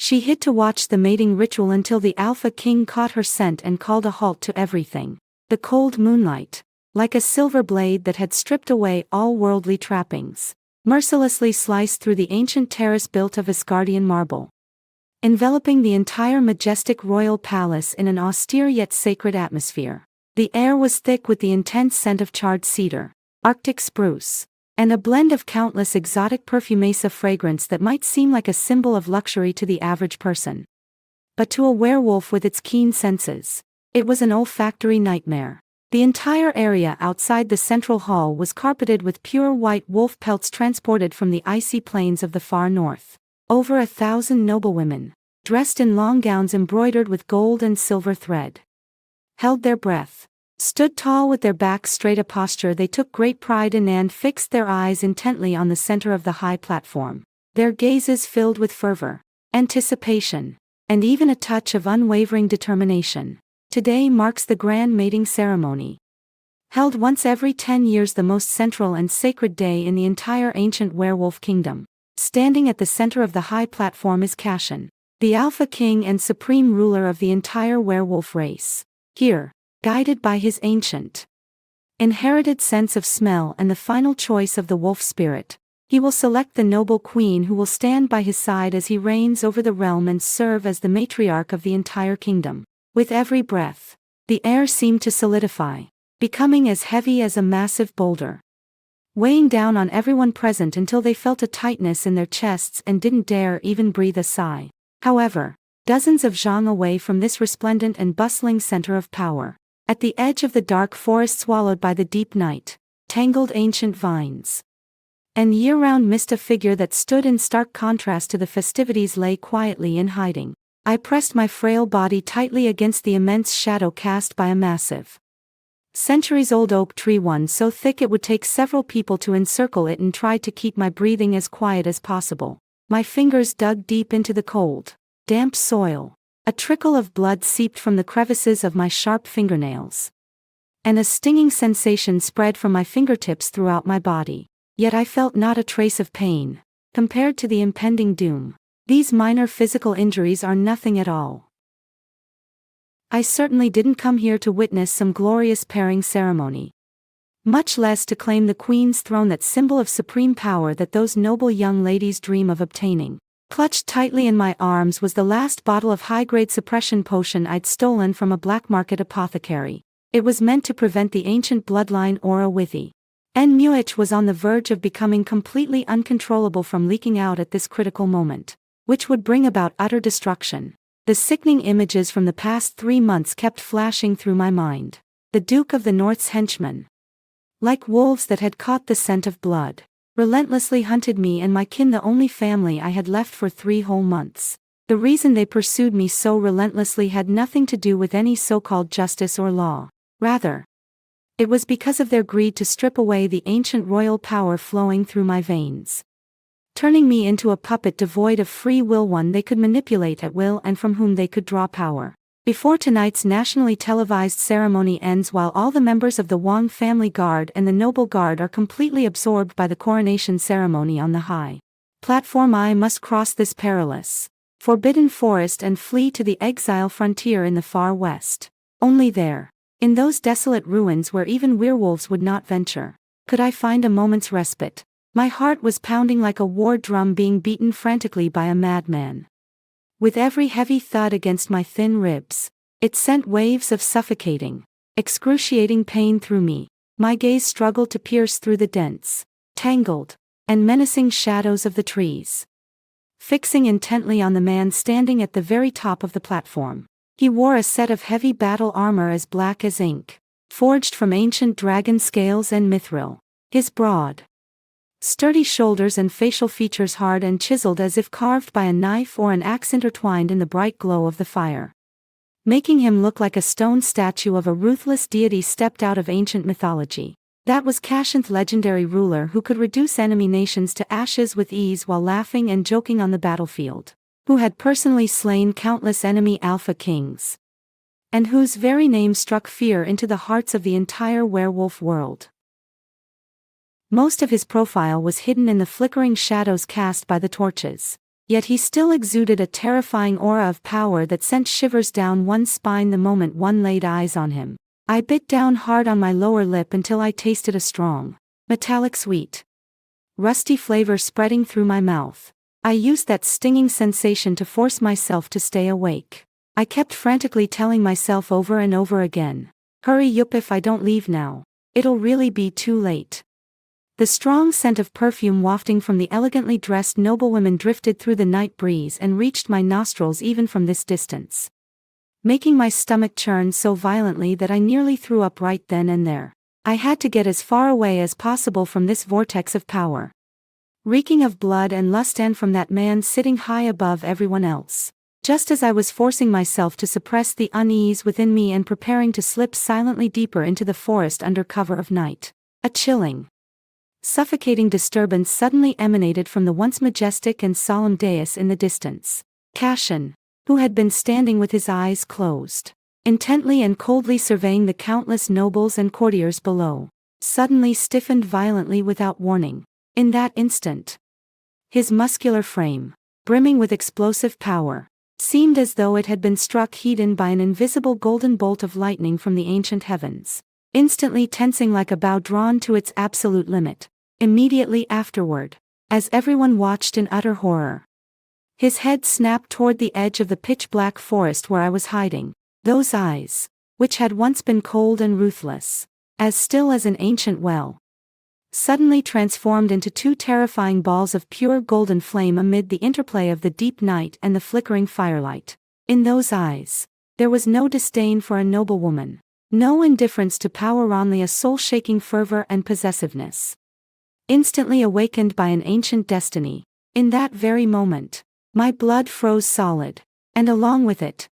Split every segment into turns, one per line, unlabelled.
She hid to watch the mating ritual until the Alpha King caught her scent and called a halt to everything. The cold moonlight, like a silver blade that had stripped away all worldly trappings, mercilessly sliced through the ancient terrace built of Asgardian marble, enveloping the entire majestic royal palace in an austere yet sacred atmosphere. The air was thick with the intense scent of charred cedar, Arctic spruce, and a blend of countless exotic perfumesa fragrance that might seem like a symbol of luxury to the average person. But to a werewolf with its keen senses, it was an olfactory nightmare. The entire area outside the central hall was carpeted with pure white wolf pelts transported from the icy plains of the far north. Over 1,000 noblewomen, dressed in long gowns embroidered with gold and silver thread, held their breath, stood tall with their backs straight, a posture they took great pride in, and fixed their eyes intently on the center of the high platform, their gazes filled with fervor, anticipation, and even a touch of unwavering determination. Today marks the grand mating ceremony. Held once every 10 years, the most central and sacred day in the entire ancient werewolf kingdom. Standing at the center of the high platform is Cashin, the Alpha King and supreme ruler of the entire werewolf race. Here, guided by his ancient, inherited sense of smell and the final choice of the wolf spirit, he will select the noble queen who will stand by his side as he reigns over the realm and serve as the matriarch of the entire kingdom. With every breath, the air seemed to solidify, becoming as heavy as a massive boulder, weighing down on everyone present until they felt a tightness in their chests and didn't dare even breathe a sigh. However, dozens of zhang away from this resplendent and bustling center of power, at the edge of the dark forest swallowed by the deep night, tangled ancient vines, and year-round mist, a figure that stood in stark contrast to the festivities lay quietly in hiding. I pressed my frail body tightly against the immense shadow cast by a massive, centuries-old oak tree, one so thick it would take several people to encircle it, and tried to keep my breathing as quiet as possible. My fingers dug deep into the cold, damp soil. A trickle of blood seeped from the crevices of my sharp fingernails, and a stinging sensation spread from my fingertips throughout my body. Yet I felt not a trace of pain. Compared to the impending doom, these minor physical injuries are nothing at all. I certainly didn't come here to witness some glorious pairing ceremony, much less to claim the queen's throne, that symbol of supreme power that those noble young ladies dream of obtaining. Clutched tightly in my arms was the last bottle of high-grade suppression potion I'd stolen from a black market apothecary. It was meant to prevent the ancient bloodline aura withy, and Muich was on the verge of becoming completely uncontrollable from leaking out at this critical moment, which would bring about utter destruction. The sickening images from the past 3 months kept flashing through my mind. The Duke of the North's henchmen, like wolves that had caught the scent of blood, relentlessly hunted me and my kin, the only family I had left for 3 whole months. The reason they pursued me so relentlessly had nothing to do with any so-called justice or law. Rather, it was because of their greed to strip away the ancient royal power flowing through my veins, turning me into a puppet devoid of free will, one they could manipulate at will and from whom they could draw power. Before tonight's nationally televised ceremony ends, while all the members of the Wang family guard and the noble guard are completely absorbed by the coronation ceremony on the high platform, I must cross this perilous, forbidden forest and flee to the exile frontier in the far west. Only there, in those desolate ruins where even werewolves would not venture, could I find a moment's respite. My heart was pounding like a war drum being beaten frantically by a madman. With every heavy thud against my thin ribs, it sent waves of suffocating, excruciating pain through me. My gaze struggled to pierce through the dense, tangled, and menacing shadows of the trees, fixing intently on the man standing at the very top of the platform. He wore a set of heavy battle armor as black as ink, forged from ancient dragon scales and mithril. His broad, sturdy shoulders and facial features hard and chiseled as if carved by a knife or an axe, intertwined in the bright glow of the fire, making him look like a stone statue of a ruthless deity stepped out of ancient mythology. That was Cashin's legendary ruler, who could reduce enemy nations to ashes with ease while laughing and joking on the battlefield, who had personally slain countless enemy Alpha Kings, and whose very name struck fear into the hearts of the entire werewolf world. Most of his profile was hidden in the flickering shadows cast by the torches. Yet he still exuded a terrifying aura of power that sent shivers down one's spine the moment one laid eyes on him. I bit down hard on my lower lip until I tasted a strong, metallic sweet, rusty flavor spreading through my mouth. I used that stinging sensation to force myself to stay awake. I kept frantically telling myself over and over again, "Hurry up, if I don't leave now, it'll really be too late." The strong scent of perfume wafting from the elegantly dressed noblewomen drifted through the night breeze and reached my nostrils even from this distance, making my stomach churn so violently that I nearly threw up right then and there. I had to get as far away as possible from this vortex of power, reeking of blood and lust, and from that man sitting high above everyone else. Just as I was forcing myself to suppress the unease within me and preparing to slip silently deeper into the forest under cover of night, a chilling, suffocating disturbance suddenly emanated from the once majestic and solemn dais in the distance. Cassian, who had been standing with his eyes closed, intently and coldly surveying the countless nobles and courtiers below, suddenly stiffened violently without warning. In that instant, his muscular frame, brimming with explosive power, seemed as though it had been struck heat-in by an invisible golden bolt of lightning from the ancient heavens, instantly tensing like a bow drawn to its absolute limit. Immediately afterward, as everyone watched in utter horror, his head snapped toward the edge of the pitch-black forest where I was hiding. Those eyes, which had once been cold and ruthless, as still as an ancient well, suddenly transformed into two terrifying balls of pure golden flame amid the interplay of the deep night and the flickering firelight. In those eyes, there was no disdain for a noblewoman, no indifference to power, only a soul-shaking fervor and possessiveness, instantly awakened by an ancient destiny. In that very moment, my blood froze solid, and along with it,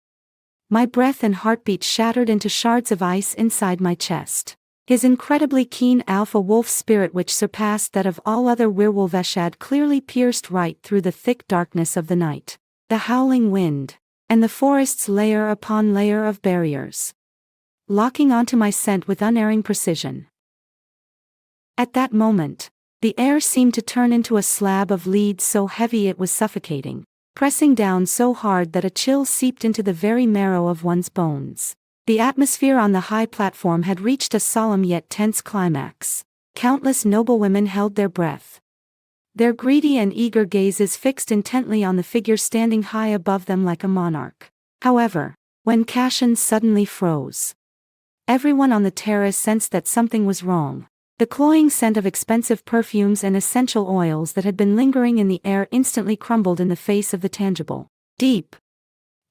my breath and heartbeat shattered into shards of ice inside my chest. His incredibly keen alpha wolf spirit, which surpassed that of all other werewolves, had clearly pierced right through the thick darkness of the night, the howling wind, and the forest's layer upon layer of barriers, locking onto my scent with unerring precision. At that moment, the air seemed to turn into a slab of lead so heavy it was suffocating, pressing down so hard that a chill seeped into the very marrow of one's bones. The atmosphere on the high platform had reached a solemn yet tense climax. Countless noblewomen held their breath, their greedy and eager gazes fixed intently on the figure standing high above them like a monarch. However, when Cassian suddenly froze, everyone on the terrace sensed that something was wrong. The cloying scent of expensive perfumes and essential oils that had been lingering in the air instantly crumbled in the face of the tangible, deep,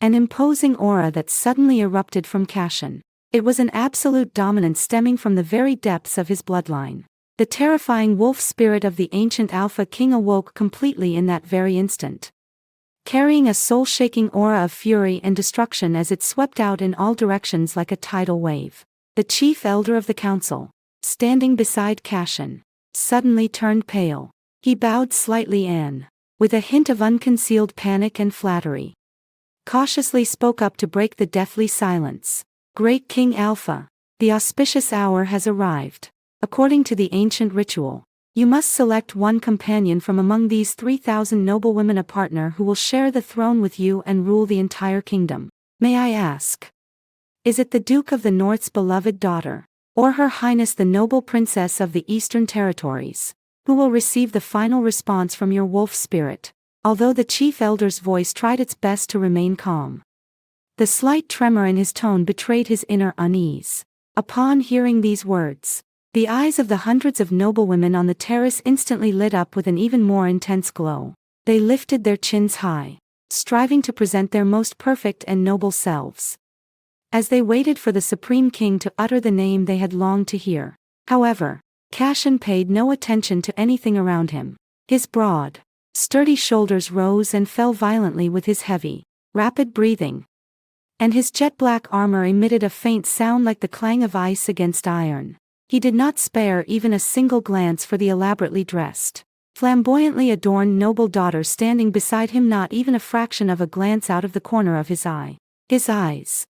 and imposing aura that suddenly erupted from Cassian. It was an absolute dominance stemming from the very depths of his bloodline. The terrifying wolf spirit of the ancient Alpha King awoke completely in that very instant, carrying a soul-shaking aura of fury and destruction as it swept out in all directions like a tidal wave. The chief elder of the council, standing beside Cassian, suddenly turned pale. He bowed slightly and, with a hint of unconcealed panic and flattery, cautiously spoke up to break the deathly silence. "Great King Alpha, the auspicious hour has arrived. According to the ancient ritual, you must select one companion from among these 3,000 noblewomen, a partner who will share the throne with you and rule the entire kingdom. May I ask, is it the Duke of the North's beloved daughter, or Her Highness the noble princess of the Eastern Territories, who will receive the final response from your wolf spirit?" Although the chief elder's voice tried its best to remain calm, the slight tremor in his tone betrayed his inner unease. Upon hearing these words, the eyes of the hundreds of noblewomen on the terrace instantly lit up with an even more intense glow. They lifted their chins high, striving to present their most perfect and noble selves, as they waited for the Supreme King to utter the name they had longed to hear. However, Cassian paid no attention to anything around him. His broad, sturdy shoulders rose and fell violently with his heavy, rapid breathing, and his jet-black armor emitted a faint sound like the clang of ice against iron. He did not spare even a single glance for the elaborately dressed, flamboyantly adorned noble daughter standing beside him, not even a fraction of a glance out of the corner of his eye. His eyes,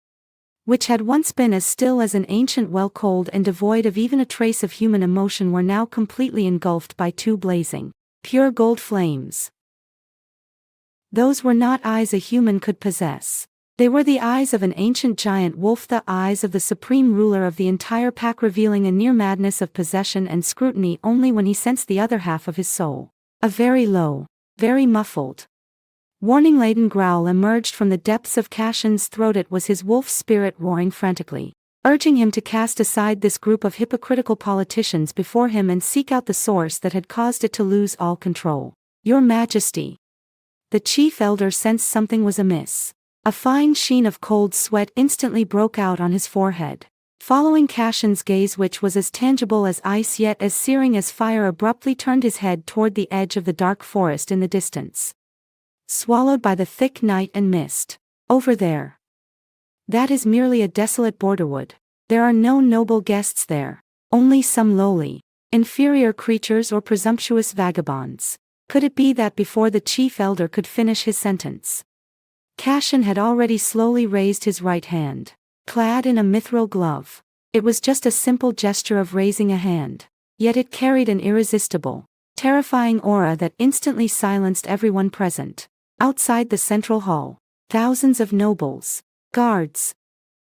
which had once been as still as an ancient well, cold and devoid of even a trace of human emotion, were now completely engulfed by two blazing, pure gold flames. Those were not eyes a human could possess. They were the eyes of an ancient giant wolf, the eyes of the supreme ruler of the entire pack, revealing a near madness of possession and scrutiny only when he sensed the other half of his soul. A very low, very muffled, warning-laden growl emerged from the depths of Cashin's throat. It was his wolf spirit roaring frantically, urging him to cast aside this group of hypocritical politicians before him and seek out the source that had caused it to lose all control. Your Majesty. The chief elder sensed something was amiss. A fine sheen of cold sweat instantly broke out on his forehead. Following Cashin's gaze, which was as tangible as ice yet as searing as fire, abruptly turned his head toward the edge of the dark forest in the distance, swallowed by the thick night and mist. Over there. That is merely a desolate borderwood. There are no noble guests there. Only some lowly, inferior creatures or presumptuous vagabonds. Could it be that before the chief elder could finish his sentence, Cashin had already slowly raised his right hand, clad in a mithril glove? It was just a simple gesture of raising a hand, yet it carried an irresistible, terrifying aura that instantly silenced everyone present. Outside the central hall, thousands of nobles, guards,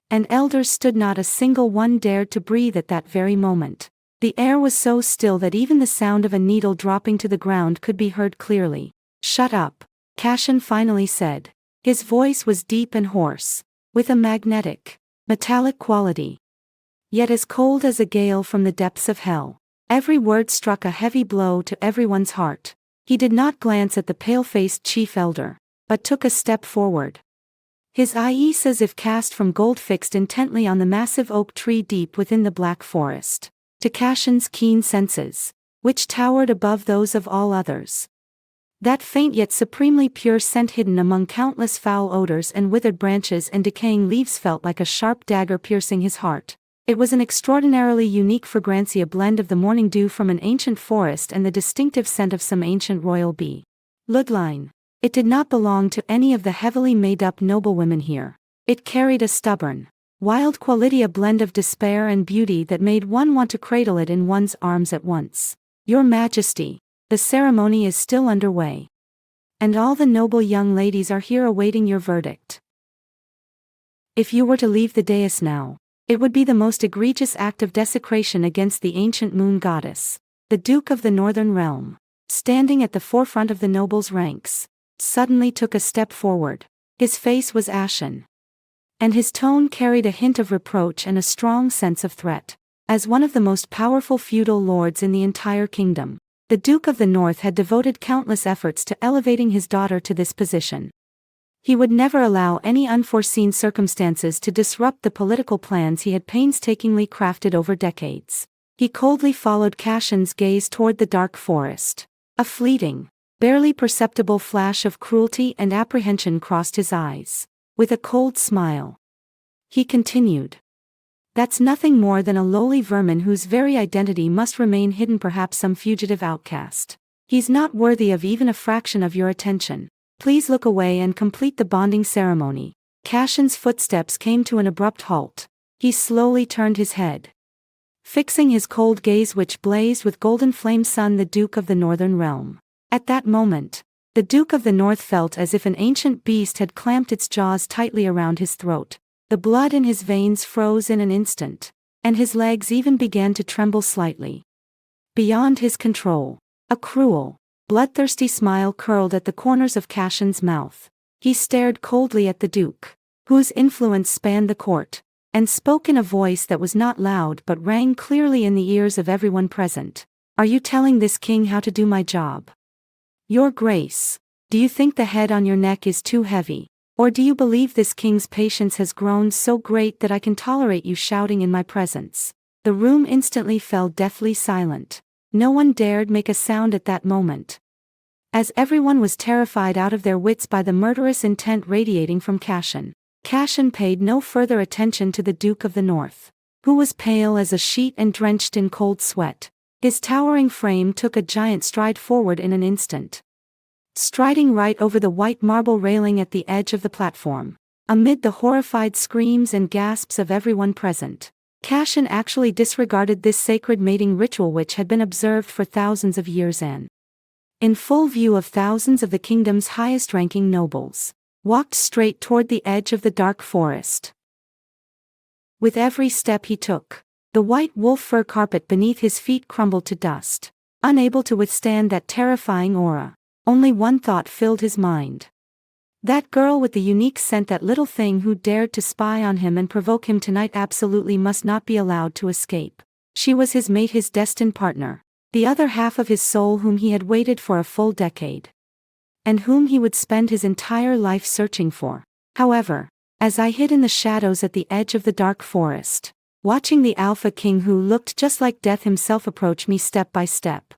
and elders stood. Not a single one dared to breathe at that very moment. The air was so still that even the sound of a needle dropping to the ground could be heard clearly. "Shut up," Cashin finally said. His voice was deep and hoarse, with a magnetic, metallic quality, yet as cold as a gale from the depths of hell. Every word struck a heavy blow to everyone's heart. He did not glance at the pale-faced chief elder, but took a step forward. His eyes, as if cast from gold, fixed intently on the massive oak tree deep within the black forest. To Cashin's keen senses, which towered above those of all others, that faint yet supremely pure scent hidden among countless foul odors and withered branches and decaying leaves felt like a sharp dagger piercing his heart. It was an extraordinarily unique fragrance, a blend of the morning dew from an ancient forest and the distinctive scent of some ancient royal bee. Bloodline. It did not belong to any of the heavily made-up noblewomen here. It carried a stubborn, wild quality, a blend of despair and beauty that made one want to cradle it in one's arms at once. Your Majesty. The ceremony is still underway, and all the noble young ladies are here awaiting your verdict. If you were to leave the dais now, it would be the most egregious act of desecration against the ancient moon goddess. The Duke of the Northern Realm, standing at the forefront of the nobles' ranks, suddenly took a step forward. His face was ashen, and his tone carried a hint of reproach and a strong sense of threat. As one of the most powerful feudal lords in the entire kingdom, the Duke of the North had devoted countless efforts to elevating his daughter to this position. He would never allow any unforeseen circumstances to disrupt the political plans he had painstakingly crafted over decades. He coldly followed Cashin's gaze toward the dark forest. A fleeting, barely perceptible flash of cruelty and apprehension crossed his eyes. With a cold smile, he continued, "That's nothing more than a lowly vermin whose very identity must remain hidden, perhaps some fugitive outcast. He's not worthy of even a fraction of your attention. Please look away and complete the bonding ceremony." Cashin's footsteps came to an abrupt halt. He slowly turned his head, fixing his cold gaze, which blazed with golden flames, on the Duke of the Northern Realm. At that moment, the Duke of the North felt as if an ancient beast had clamped its jaws tightly around his throat. The blood in his veins froze in an instant, and his legs even began to tremble slightly. Beyond his control, a cruel, bloodthirsty smile curled at the corners of Cashin's mouth. He stared coldly at the Duke, whose influence spanned the court, and spoke in a voice that was not loud but rang clearly in the ears of everyone present. "Are you telling this king how to do my job? Your Grace, do you think the head on your neck is too heavy? Or do you believe this king's patience has grown so great that I can tolerate you shouting in my presence?" The room instantly fell deathly silent. No one dared make a sound at that moment, as everyone was terrified out of their wits by the murderous intent radiating from Cashin. Cashin paid no further attention to the Duke of the North, who was pale as a sheet and drenched in cold sweat. His towering frame took a giant stride forward in an instant, striding right over the white marble railing at the edge of the platform. Amid the horrified screams and gasps of everyone present, Cashin actually disregarded this sacred mating ritual which had been observed for thousands of years and in full view of thousands of the kingdom's highest-ranking nobles, walked straight toward the edge of the dark forest. With every step he took, the white wolf fur carpet beneath his feet crumbled to dust. Unable to withstand that terrifying aura, only one thought filled his mind. That girl with the unique scent, that little thing who dared to spy on him and provoke him tonight, absolutely must not be allowed to escape. She was his mate, his destined partner, the other half of his soul whom he had waited for a full decade, and whom he would spend his entire life searching for. However, as I hid in the shadows at the edge of the dark forest, watching the Alpha King who looked just like death himself approach me step by step,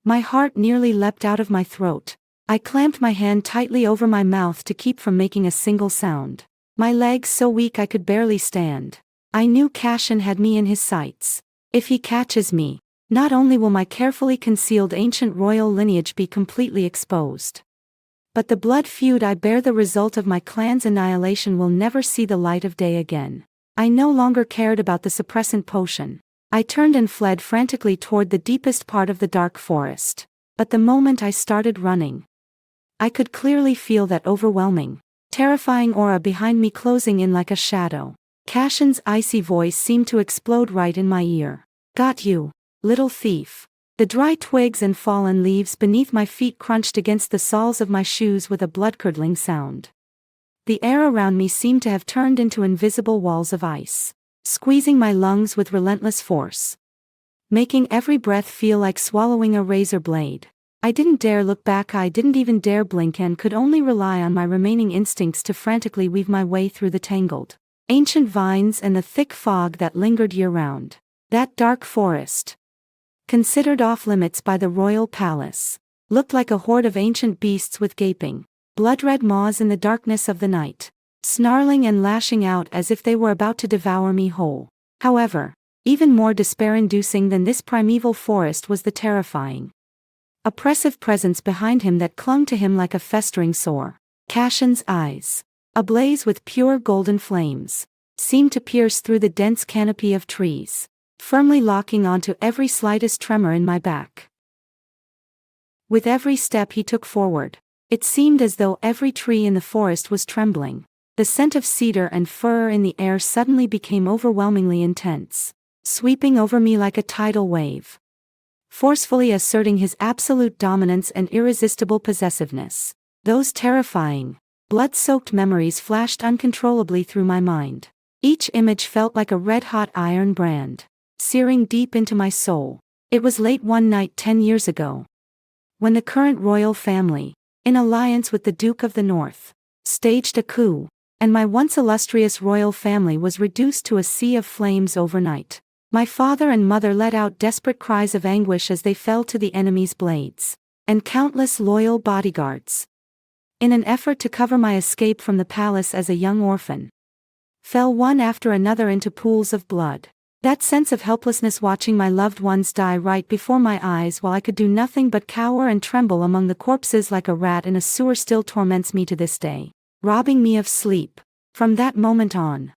my heart nearly leapt out of my throat. I clamped my hand tightly over my mouth to keep from making a single sound. My legs so weak I could barely stand. I knew Cashin had me in his sights. If he catches me, not only will my carefully concealed ancient royal lineage be completely exposed, but the blood feud I bear, the result of my clan's annihilation, will never see the light of day again. I no longer cared about the suppressant potion. I turned and fled frantically toward the deepest part of the dark forest. But the moment I started running, I could clearly feel that overwhelming, terrifying aura behind me closing in like a shadow. Cashin's icy voice seemed to explode right in my ear. "Got you, little thief." The dry twigs and fallen leaves beneath my feet crunched against the soles of my shoes with a blood-curdling sound. The air around me seemed to have turned into invisible walls of ice, squeezing my lungs with relentless force, making every breath feel like swallowing a razor blade. I didn't dare look back, I didn't even dare blink, and could only rely on my remaining instincts to frantically weave my way through the tangled, ancient vines and the thick fog that lingered year-round. That dark forest, considered off-limits by the royal palace, looked like a horde of ancient beasts with gaping, blood-red maws in the darkness of the night, snarling and lashing out as if they were about to devour me whole. However, even more despair-inducing than this primeval forest was the terrifying, oppressive presence behind him that clung to him like a festering sore. Cashin's eyes, ablaze with pure golden flames, seemed to pierce through the dense canopy of trees, firmly locking onto every slightest tremor in my back. With every step he took forward, it seemed as though every tree in the forest was trembling. The scent of cedar and fir in the air suddenly became overwhelmingly intense, sweeping over me like a tidal wave, forcefully asserting his absolute dominance and irresistible possessiveness. Those terrifying, blood-soaked memories flashed uncontrollably through my mind. Each image felt like a red-hot iron brand, searing deep into my soul. It was late one night 10 years ago, when the current royal family, in alliance with the Duke of the North, staged a coup, and my once illustrious royal family was reduced to a sea of flames overnight. My father and mother let out desperate cries of anguish as they fell to the enemy's blades, and countless loyal bodyguards, in an effort to cover my escape from the palace as a young orphan, fell one after another into pools of blood. That sense of helplessness watching my loved ones die right before my eyes while I could do nothing but cower and tremble among the corpses like a rat in a sewer still torments me to this day, robbing me of sleep. From that moment on,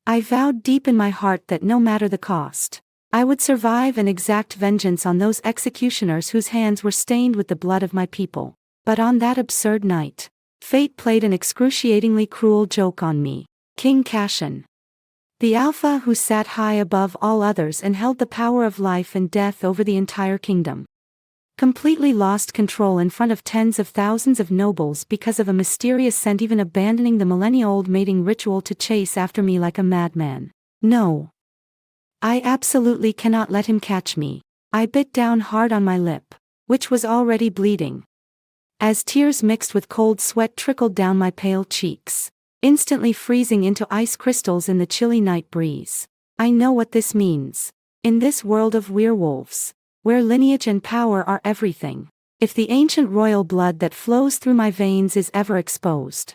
I vowed deep in my heart that no matter the cost, I would survive and exact vengeance on those executioners whose hands were stained with the blood of my people. But on that absurd night, fate played an excruciatingly cruel joke on me. King Cashin, the Alpha who sat high above all others and held the power of life and death over the entire kingdom, completely lost control in front of tens of thousands of nobles because of a mysterious scent, even abandoning the millennia-old mating ritual to chase after me like a madman. No, I absolutely cannot let him catch me. I bit down hard on my lip, which was already bleeding, as tears mixed with cold sweat trickled down my pale cheeks, instantly freezing into ice crystals in the chilly night breeze. I know what this means. In this world of werewolves, where lineage and power are everything, if the ancient royal blood that flows through my veins is ever exposed,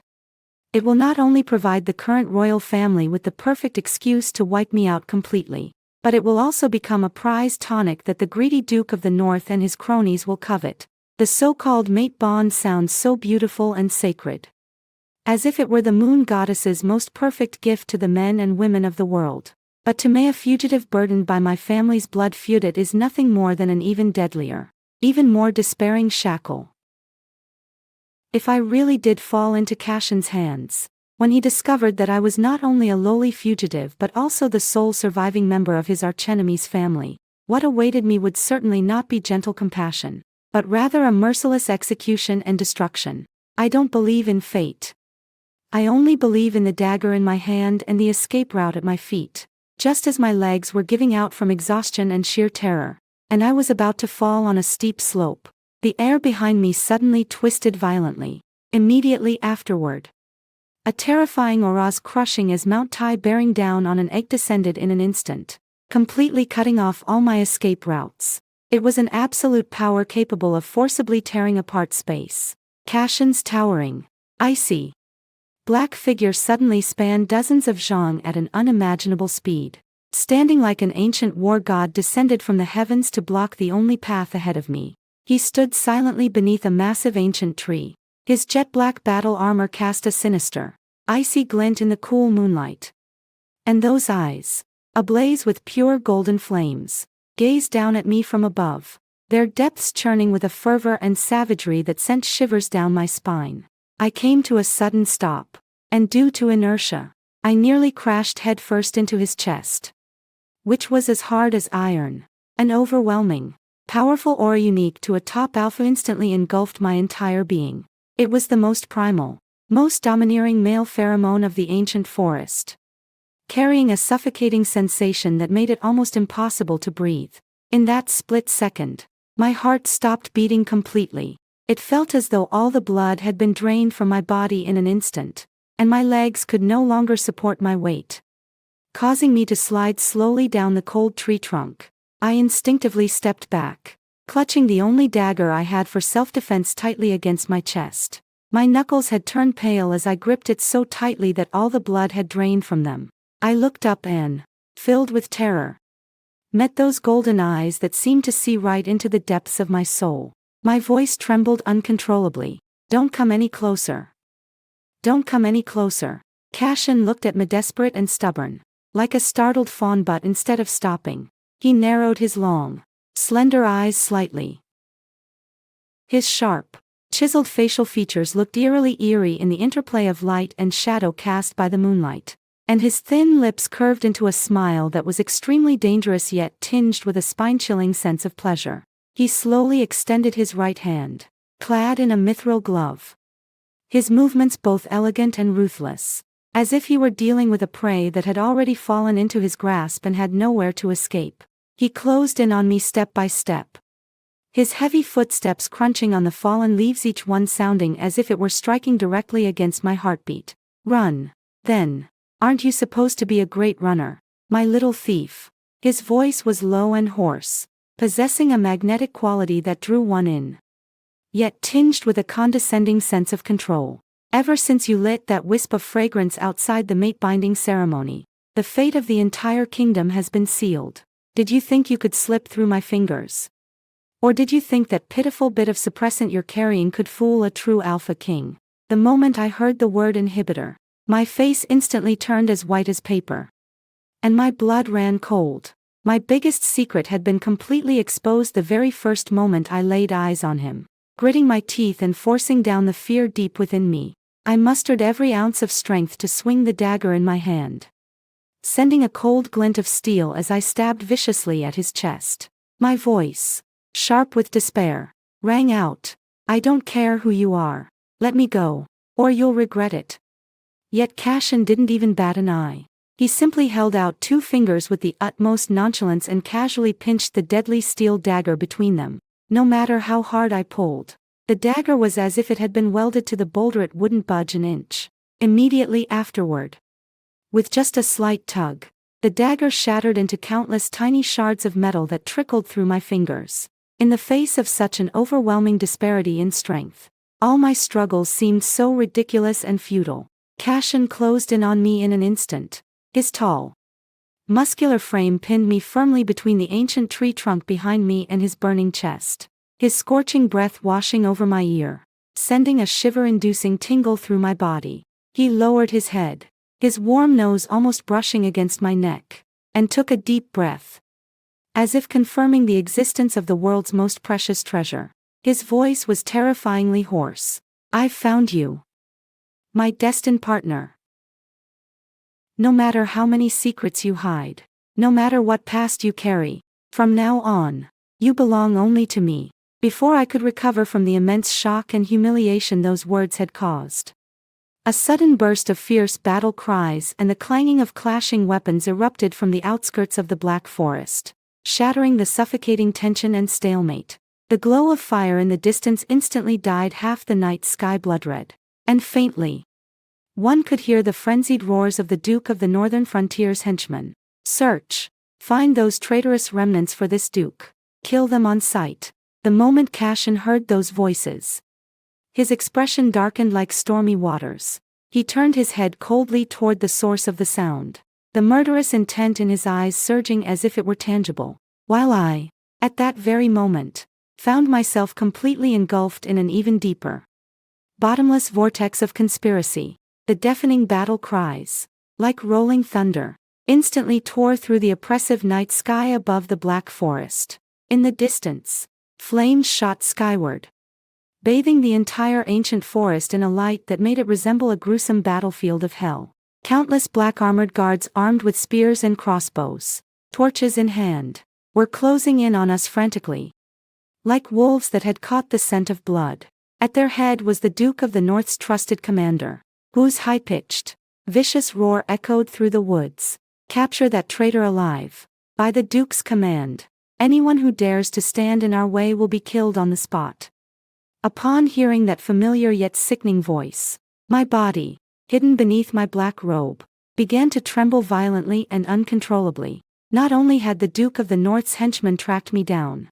it will not only provide the current royal family with the perfect excuse to wipe me out completely, but it will also become a prized tonic that the greedy Duke of the North and his cronies will covet. The so-called mate bond sounds so beautiful and sacred, as if it were the moon goddess's most perfect gift to the men and women of the world. But to me, a fugitive burdened by my family's blood feud, it is nothing more than an even deadlier, even more despairing shackle. If I really did fall into Cashin's hands, when he discovered that I was not only a lowly fugitive but also the sole surviving member of his archenemy's family, what awaited me would certainly not be gentle compassion, but rather a merciless execution and destruction. I don't believe in fate. I only believe in the dagger in my hand and the escape route at my feet. Just as my legs were giving out from exhaustion and sheer terror, and I was about to fall on a steep slope, the air behind me suddenly twisted violently. Immediately afterward, a terrifying aura crushing as Mount Tai bearing down on an egg descended in an instant, completely cutting off all my escape routes. It was an absolute power capable of forcibly tearing apart space. Cashin's towering, icy, black figure suddenly spanned dozens of zhang at an unimaginable speed. Standing like an ancient war god descended from the heavens to block the only path ahead of me. He stood silently beneath a massive ancient tree. His jet-black battle armor cast a sinister, icy glint in the cool moonlight. And those eyes, ablaze with pure golden flames, gazed down at me from above, their depths churning with a fervor and savagery that sent shivers down my spine. I came to a sudden stop, and due to inertia, I nearly crashed headfirst into his chest, which was as hard as iron. An overwhelming, powerful aura unique to a top alpha instantly engulfed my entire being. It was the most primal, most domineering male pheromone of the ancient forest, carrying a suffocating sensation that made it almost impossible to breathe. In that split second, my heart stopped beating completely. It felt as though all the blood had been drained from my body in an instant, and my legs could no longer support my weight, causing me to slide slowly down the cold tree trunk. I instinctively stepped back, clutching the only dagger I had for self-defense tightly against my chest. My knuckles had turned pale as I gripped it so tightly that all the blood had drained from them. I looked up and, filled with terror, met those golden eyes that seemed to see right into the depths of my soul. My voice trembled uncontrollably. "Don't come any closer. Don't come any closer." Cashin looked at me desperate and stubborn, like a startled fawn, but instead of stopping, he narrowed his long, slender eyes slightly. His sharp, chiseled facial features looked eerie in the interplay of light and shadow cast by the moonlight, and his thin lips curved into a smile that was extremely dangerous yet tinged with a spine-chilling sense of pleasure. He slowly extended his right hand, clad in a mithril glove, his movements both elegant and ruthless, as if he were dealing with a prey that had already fallen into his grasp and had nowhere to escape. He closed in on me step by step, his heavy footsteps crunching on the fallen leaves, each one sounding as if it were striking directly against my heartbeat. "Run, then. Aren't you supposed to be a great runner, my little thief?" His voice was low and hoarse, possessing a magnetic quality that drew one in, yet tinged with a condescending sense of control. "Ever since you lit that wisp of fragrance outside the mate-binding ceremony, the fate of the entire kingdom has been sealed. Did you think you could slip through my fingers? Or did you think that pitiful bit of suppressant you're carrying could fool a true alpha king?" The moment I heard the word inhibitor, my face instantly turned as white as paper, and my blood ran cold. My biggest secret had been completely exposed the very first moment I laid eyes on him. Gritting my teeth and forcing down the fear deep within me, I mustered every ounce of strength to swing the dagger in my hand, sending a cold glint of steel as I stabbed viciously at his chest. My voice, sharp with despair, rang out, "I don't care who you are. Let me go, or you'll regret it." Yet Cashin didn't even bat an eye. He simply held out two fingers with the utmost nonchalance and casually pinched the deadly steel dagger between them. No matter how hard I pulled, the dagger was as if it had been welded to the boulder. It wouldn't budge an inch. Immediately afterward, with just a slight tug, the dagger shattered into countless tiny shards of metal that trickled through my fingers. In the face of such an overwhelming disparity in strength, all my struggles seemed so ridiculous and futile. Cashin closed in on me in an instant. His tall, muscular frame pinned me firmly between the ancient tree trunk behind me and his burning chest, his scorching breath washing over my ear, sending a shiver-inducing tingle through my body. He lowered his head, his warm nose almost brushing against my neck, and took a deep breath. as if confirming the existence of the world's most precious treasure. His voice was terrifyingly hoarse. "I've found you. My destined partner. No matter how many secrets you hide, no matter what past you carry, from now on, you belong only to me." Before I could recover from the immense shock and humiliation those words had caused, a sudden burst of fierce battle cries and the clanging of clashing weapons erupted from the outskirts of the Black Forest, shattering the suffocating tension and stalemate. The glow of fire in the distance instantly dyed half the night sky blood-red, and faintly, one could hear the frenzied roars of the Duke of the Northern Frontier's henchmen. "Search. Find those traitorous remnants for this Duke. Kill them on sight." The moment Cashin heard those voices, his expression darkened like stormy waters. He turned his head coldly toward the source of the sound, the murderous intent in his eyes surging as if it were tangible, while I, at that very moment, found myself completely engulfed in an even deeper, bottomless vortex of conspiracy. The deafening battle cries, like rolling thunder, instantly tore through the oppressive night sky above the Black Forest. In the distance, flames shot skyward, bathing the entire ancient forest in a light that made it resemble a gruesome battlefield of hell. Countless black armored guards armed with spears and crossbows, torches in hand, were closing in on us frantically, like wolves that had caught the scent of blood. At their head was the Duke of the North's trusted commander, whose high-pitched, vicious roar echoed through the woods. "Capture that traitor alive. By the Duke's command, anyone who dares to stand in our way will be killed on the spot." Upon hearing that familiar yet sickening voice, my body, hidden beneath my black robe, began to tremble violently and uncontrollably. Not only had the Duke of the North's henchmen tracked me down,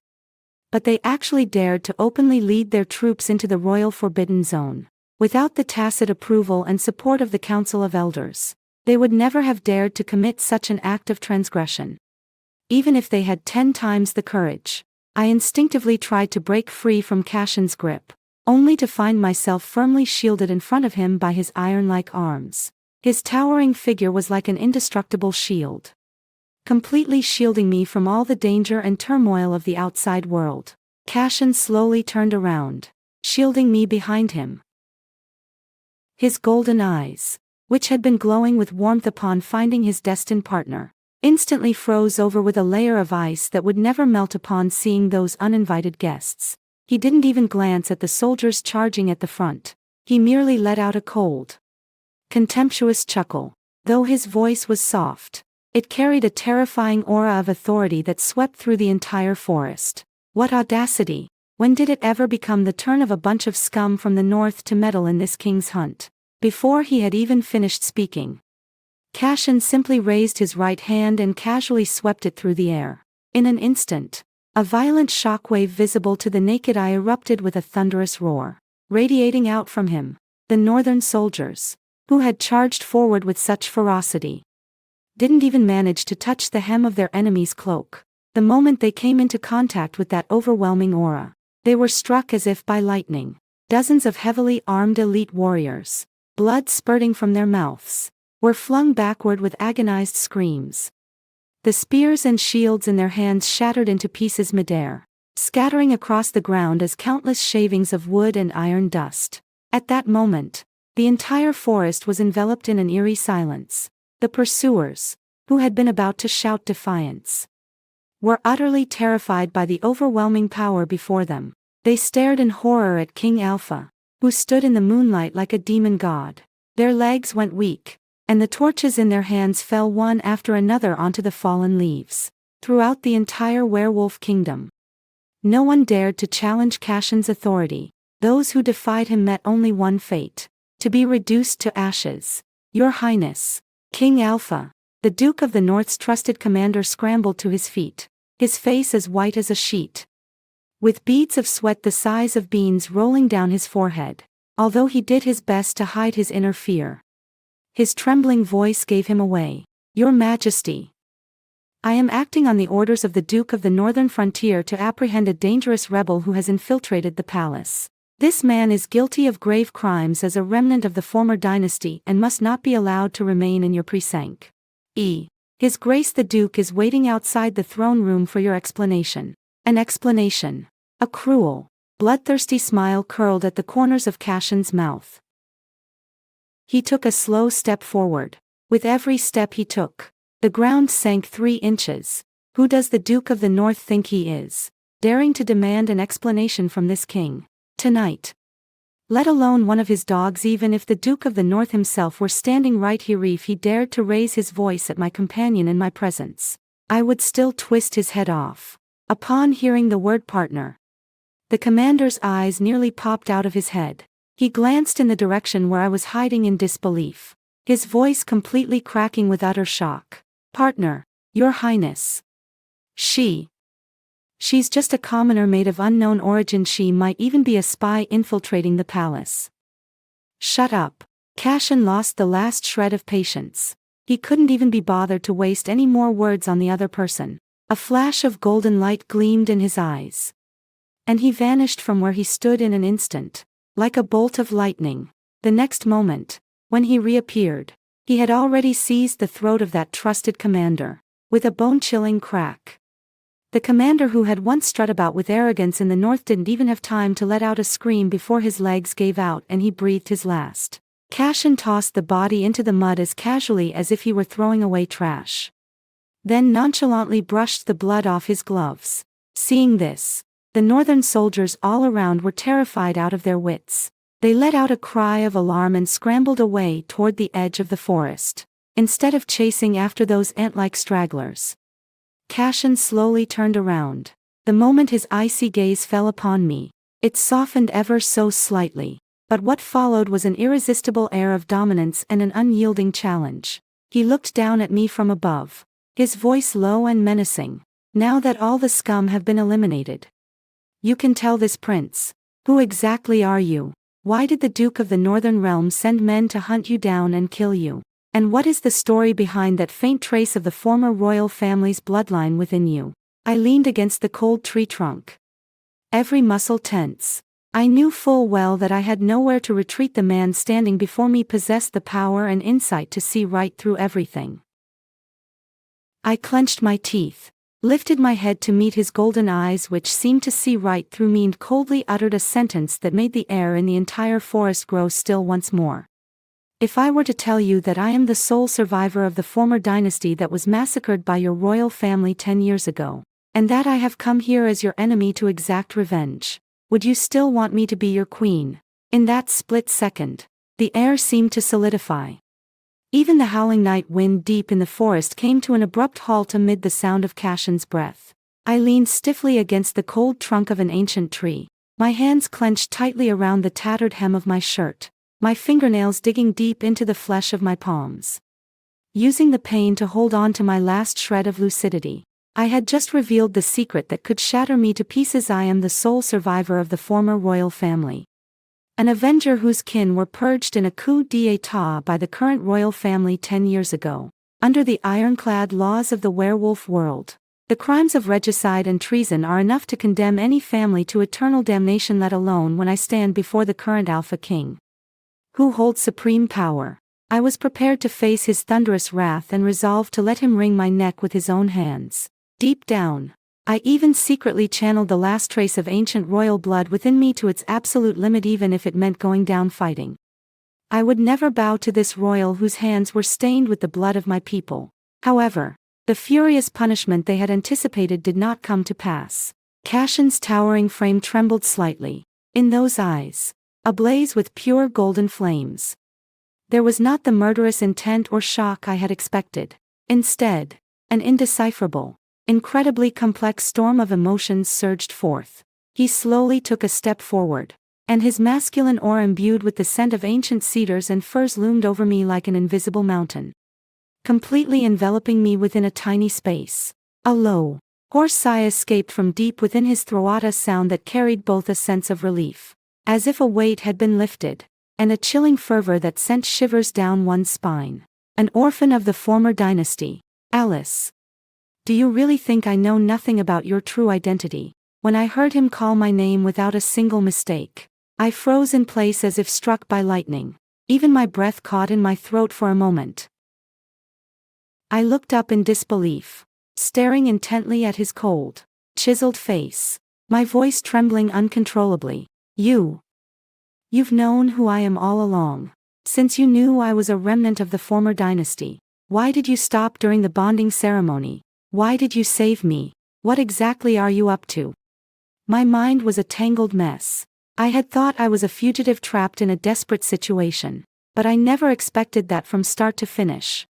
but they actually dared to openly lead their troops into the royal forbidden zone. Without the tacit approval and support of the Council of Elders, they would never have dared to commit such an act of transgression. Even if they had 10 times the courage, I instinctively tried to break free from Cashin's grip, only to find myself firmly shielded in front of him by his iron-like arms. His towering figure was like an indestructible shield, completely shielding me from all the danger and turmoil of the outside world. Cashin slowly turned around, shielding me behind him. His golden eyes, which had been glowing with warmth upon finding his destined partner, instantly froze over with a layer of ice that would never melt upon seeing those uninvited guests. He didn't even glance at the soldiers charging at the front. He merely let out a cold, contemptuous chuckle. Though his voice was soft, it carried a terrifying aura of authority that swept through the entire forest. What audacity! When did it ever become the turn of a bunch of scum from the north to meddle in this king's hunt? Before he had even finished speaking, Cashin simply raised his right hand and casually swept it through the air. In an instant, a violent shockwave visible to the naked eye erupted with a thunderous roar, radiating out from him. The northern soldiers, who had charged forward with such ferocity, didn't even manage to touch the hem of their enemy's cloak. The moment they came into contact with that overwhelming aura, they were struck as if by lightning. Dozens of heavily armed elite warriors, blood spurting from their mouths, were flung backward with agonized screams. The spears and shields in their hands shattered into pieces midair, scattering across the ground as countless shavings of wood and iron dust. At that moment, the entire forest was enveloped in an eerie silence. The pursuers, who had been about to shout defiance, were utterly terrified by the overwhelming power before them. They stared in horror at King Alpha, who stood in the moonlight like a demon god. Their legs went weak, and the torches in their hands fell one after another onto the fallen leaves. Throughout the entire werewolf kingdom, no one dared to challenge Cashin's authority. Those who defied him met only one fate: to be reduced to ashes. "Your Highness, King Alpha," the Duke of the North's trusted commander scrambled to his feet, his face as white as a sheet, with beads of sweat the size of beans rolling down his forehead. Although he did his best to hide his inner fear, his trembling voice gave him away. "Your Majesty, I am acting on the orders of the Duke of the Northern Frontier to apprehend a dangerous rebel who has infiltrated the palace. This man is guilty of grave crimes as a remnant of the former dynasty and must not be allowed to remain in your precinct." His Grace the Duke is waiting outside the throne room for your explanation. An explanation. A cruel, bloodthirsty smile curled at the corners of Cassion's mouth. He took a slow step forward. With every step he took, the ground sank 3 inches. Who does the Duke of the North think he is, daring to demand an explanation from this king, tonight? Let alone one of his dogs. Even if the Duke of the North himself were standing right here, if he dared to raise his voice at my companion in my presence, I would still twist his head off. Upon hearing the word partner, the commander's eyes nearly popped out of his head. He glanced in the direction where I was hiding in disbelief, his voice completely cracking with utter shock. Partner, Your Highness. She's just a commoner maid of unknown origin. She might even be a spy infiltrating the palace. Shut up. Cassion lost the last shred of patience. He couldn't even be bothered to waste any more words on the other person. A flash of golden light gleamed in his eyes, and he vanished from where he stood in an instant, like a bolt of lightning. The next moment, when he reappeared, he had already seized the throat of that trusted commander, with a bone-chilling crack. The commander who had once strut about with arrogance in the north didn't even have time to let out a scream before his legs gave out and he breathed his last. Cassion tossed the body into the mud as casually as if he were throwing away trash, then nonchalantly brushed the blood off his gloves. Seeing this, the northern soldiers all around were terrified out of their wits. They let out a cry of alarm and scrambled away toward the edge of the forest, instead of chasing after those ant-like stragglers. Cassion slowly turned around. The moment his icy gaze fell upon me, it softened ever so slightly, but what followed was an irresistible air of dominance and an unyielding challenge. He looked down at me from above, his voice low and menacing. Now that all the scum have been eliminated, you can tell this prince. Who exactly are you? Why did the Duke of the Northern Realm send men to hunt you down and kill you? And what is the story behind that faint trace of the former royal family's bloodline within you? I leaned against the cold tree trunk, every muscle tense. I knew full well that I had nowhere to retreat. The man standing before me possessed the power and insight to see right through everything. I clenched my teeth, lifted my head to meet his golden eyes, which seemed to see right through me, and coldly uttered a sentence that made the air in the entire forest grow still once more. If I were to tell you that I am the sole survivor of the former dynasty that was massacred by your royal family 10 years ago, and that I have come here as your enemy to exact revenge, would you still want me to be your queen? In that split second, the air seemed to solidify. Even the howling night wind deep in the forest came to an abrupt halt amid the sound of Cassion's breath. I leaned stiffly against the cold trunk of an ancient tree, my hands clenched tightly around the tattered hem of my shirt, my fingernails digging deep into the flesh of my palms, using the pain to hold on to my last shred of lucidity. I had just revealed the secret that could shatter me to pieces. I am the sole survivor of the former royal family, an avenger whose kin were purged in a coup d'état by the current royal family 10 years ago, under the ironclad laws of the werewolf world. The crimes of regicide and treason are enough to condemn any family to eternal damnation, let alone when I stand before the current Alpha King, who holds supreme power. I was prepared to face his thunderous wrath and resolved to let him wring my neck with his own hands. Deep down, I even secretly channeled the last trace of ancient royal blood within me to its absolute limit, even if it meant going down fighting. I would never bow to this royal whose hands were stained with the blood of my people. However, the furious punishment they had anticipated did not come to pass. Cassion's towering frame trembled slightly. In those eyes, ablaze with pure golden flames, there was not the murderous intent or shock I had expected. Instead, an indecipherable, incredibly complex storm of emotions surged forth. He slowly took a step forward, and his masculine aura imbued with the scent of ancient cedars and firs loomed over me like an invisible mountain, completely enveloping me within a tiny space. A low, hoarse sigh escaped from deep within his throat, a sound that carried both a sense of relief, as if a weight had been lifted, and a chilling fervor that sent shivers down one's spine. An orphan of the former dynasty, Alice. Do you really think I know nothing about your true identity? When I heard him call my name without a single mistake, I froze in place as if struck by lightning. Even my breath caught in my throat for a moment. I looked up in disbelief, staring intently at his cold, chiseled face, my voice trembling uncontrollably. You've known who I am all along. Since you knew I was a remnant of the former dynasty, why did you stop during the bonding ceremony? Why did you save me? What exactly are you up to? My mind was a tangled mess. I had thought I was a fugitive trapped in a desperate situation, but I never expected that from start to finish.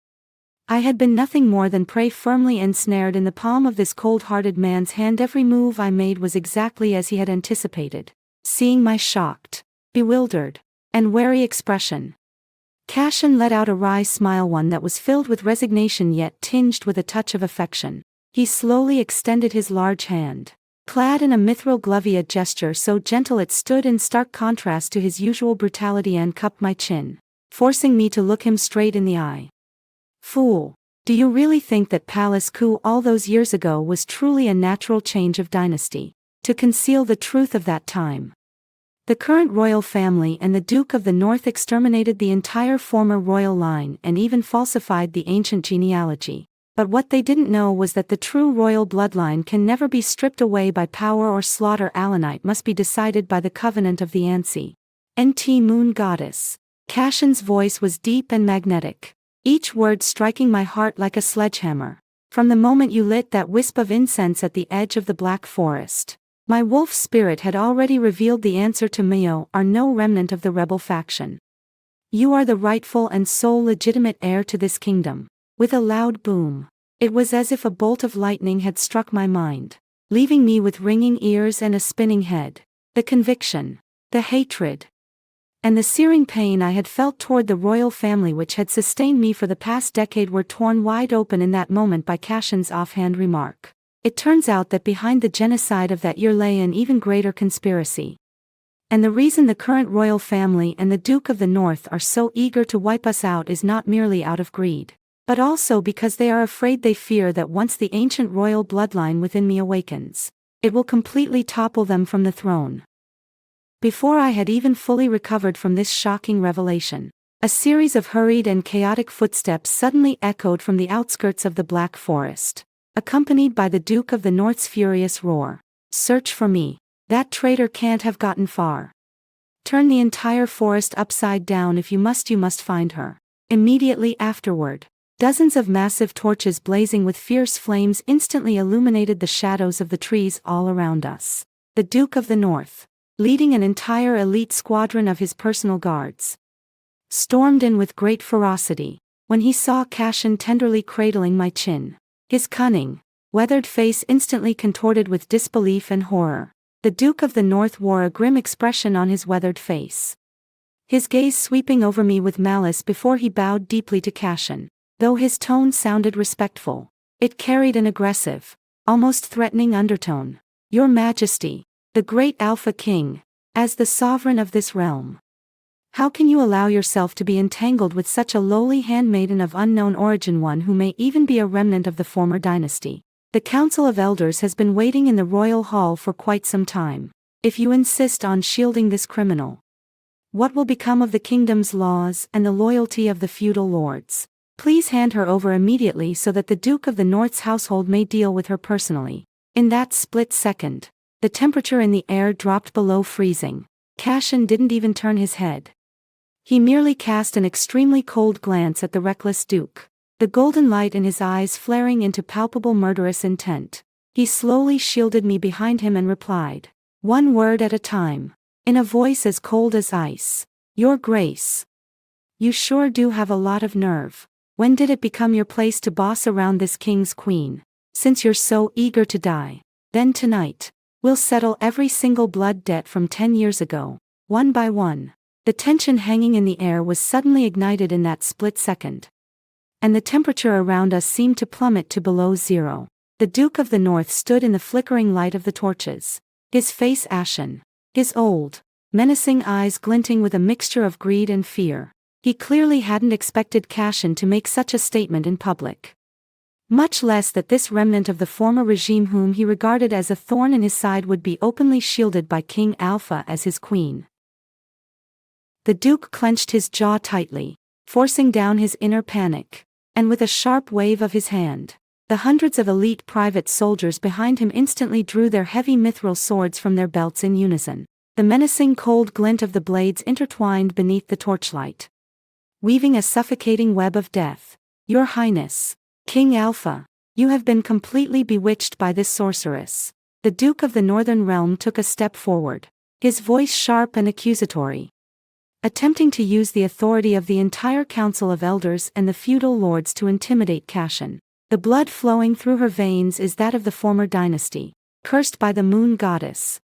I had been nothing more than prey firmly ensnared in the palm of this cold-hearted man's hand. Every move I made was exactly as he had anticipated. Seeing my shocked, bewildered, and wary expression, Cashin let out a wry smile, one that was filled with resignation yet tinged with a touch of affection. He slowly extended his large hand, clad in a mithril glove, a gesture so gentle it stood in stark contrast to his usual brutality, and cupped my chin, forcing me to look him straight in the eye. Fool, do you really think that palace coup all those years ago was truly a natural change of dynasty? To conceal the truth of that time, the current royal family and the Duke of the North exterminated the entire former royal line and even falsified the ancient genealogy. But what they didn't know was that the true royal bloodline can never be stripped away by power or slaughter. Alanite must be decided by the covenant of the Ansi. Nt Moon Goddess. Cashin's voice was deep and magnetic, each word striking my heart like a sledgehammer. From the moment you lit that wisp of incense at the edge of the Black Forest, my wolf spirit had already revealed the answer to Mio, are no remnant of the rebel faction. You are the rightful and sole legitimate heir to this kingdom. With a loud boom, it was as if a bolt of lightning had struck my mind, leaving me with ringing ears and a spinning head. The conviction, the hatred, and the searing pain I had felt toward the royal family which had sustained me for the past decade were torn wide open in that moment by Cashin's offhand remark. It turns out that behind the genocide of that year lay an even greater conspiracy. And the reason the current royal family and the Duke of the North are so eager to wipe us out is not merely out of greed, but also because they are afraid. They fear that once the ancient royal bloodline within me awakens, it will completely topple them from the throne. Before I had even fully recovered from this shocking revelation, a series of hurried and chaotic footsteps suddenly echoed from the outskirts of the Black Forest, accompanied by the Duke of the North's furious roar. Search for me. That traitor can't have gotten far. Turn the entire forest upside down if you must find her. Immediately afterward, dozens of massive torches blazing with fierce flames instantly illuminated the shadows of the trees all around us. The Duke of the North, leading an entire elite squadron of his personal guards, stormed in with great ferocity. When he saw Cashin tenderly cradling my chin, his cunning, weathered face instantly contorted with disbelief and horror. The Duke of the North wore a grim expression on his weathered face, his gaze sweeping over me with malice before he bowed deeply to Cashin. Though his tone sounded respectful, it carried an aggressive, almost threatening undertone. Your Majesty, the great Alpha King, as the sovereign of this realm, how can you allow yourself to be entangled with such a lowly handmaiden of unknown origin, one who may even be a remnant of the former dynasty? The Council of Elders has been waiting in the royal hall for quite some time. If you insist on shielding this criminal, what will become of the kingdom's laws and the loyalty of the feudal lords? Please hand her over immediately so that the Duke of the North's household may deal with her personally. In that split second, the temperature in the air dropped below freezing. Cashin didn't even turn his head. He merely cast an extremely cold glance at the reckless Duke, the golden light in his eyes flaring into palpable murderous intent. He slowly shielded me behind him and replied, one word at a time, in a voice as cold as ice. Your Grace, you sure do have a lot of nerve. When did it become your place to boss around this king's queen? Since you're so eager to die, then tonight, we'll settle every single blood debt from 10 years ago, one by one. The tension hanging in the air was suddenly ignited in that split second, and the temperature around us seemed to plummet to below zero. The Duke of the North stood in the flickering light of the torches, his face ashen, his old, menacing eyes glinting with a mixture of greed and fear. He clearly hadn't expected Cashin to make such a statement in public, much less that this remnant of the former regime whom he regarded as a thorn in his side would be openly shielded by King Alpha as his queen. The Duke clenched his jaw tightly, forcing down his inner panic. and with a sharp wave of his hand, the hundreds of elite private soldiers behind him instantly drew their heavy mithril swords from their belts in unison. The menacing cold glint of the blades intertwined beneath the torchlight, weaving a suffocating web of death. Your Highness, King Alpha, you have been completely bewitched by this sorceress. The Duke of the Northern Realm took a step forward, his voice sharp and accusatory, attempting to use the authority of the entire Council of Elders and the feudal lords to intimidate Cashin. The blood flowing through her veins is that of the former dynasty, cursed by the moon goddess.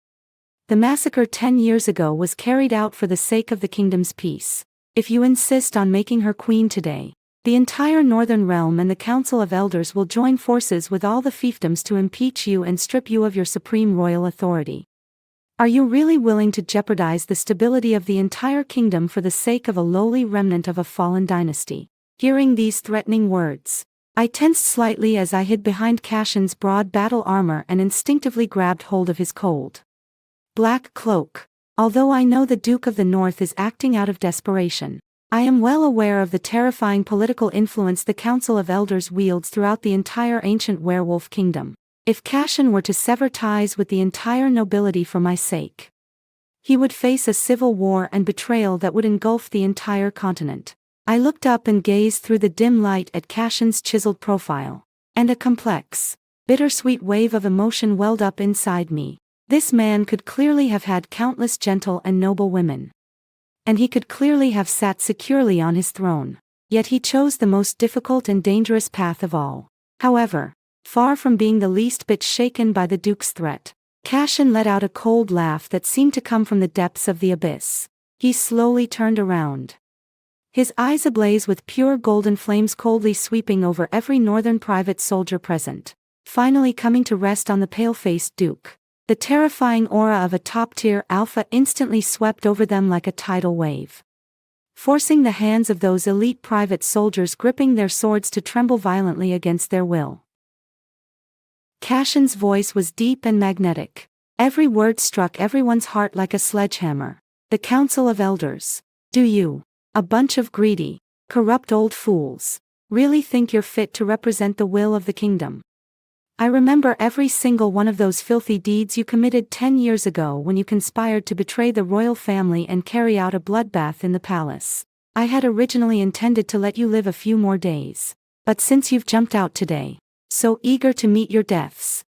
The massacre 10 years ago was carried out for the sake of the kingdom's peace. If you insist on making her queen today, the entire Northern Realm and the Council of Elders will join forces with all the fiefdoms to impeach you and strip you of your supreme royal authority. Are you really willing to jeopardize the stability of the entire kingdom for the sake of a lowly remnant of a fallen dynasty? Hearing these threatening words, I tensed slightly as I hid behind Cashin's broad battle armor and instinctively grabbed hold of his cold black cloak. Although I know the Duke of the North is acting out of desperation, I am well aware of the terrifying political influence the Council of Elders wields throughout the entire ancient werewolf kingdom. If Cashin were to sever ties with the entire nobility for my sake, he would face a civil war and betrayal that would engulf the entire continent. I looked up and gazed through the dim light at Cashin's chiseled profile, and a complex, bittersweet wave of emotion welled up inside me. This man could clearly have had countless gentle and noble women, and he could clearly have sat securely on his throne, yet he chose the most difficult and dangerous path of all. However, far from being the least bit shaken by the Duke's threat, Cashin let out a cold laugh that seemed to come from the depths of the abyss. He slowly turned around, his eyes ablaze with pure golden flames coldly sweeping over every northern private soldier present, finally coming to rest on the pale-faced Duke. The terrifying aura of a top-tier alpha instantly swept over them like a tidal wave, forcing the hands of those elite private soldiers gripping their swords to tremble violently against their will. Cashin's voice was deep and magnetic. Every word struck everyone's heart like a sledgehammer. The Council of Elders. Do you, a bunch of greedy, corrupt old fools, really think you're fit to represent the will of the kingdom? I remember every single one of those filthy deeds you committed 10 years ago when you conspired to betray the royal family and carry out a bloodbath in the palace. I had originally intended to let you live a few more days, but since you've jumped out today, so eager to meet your deaths,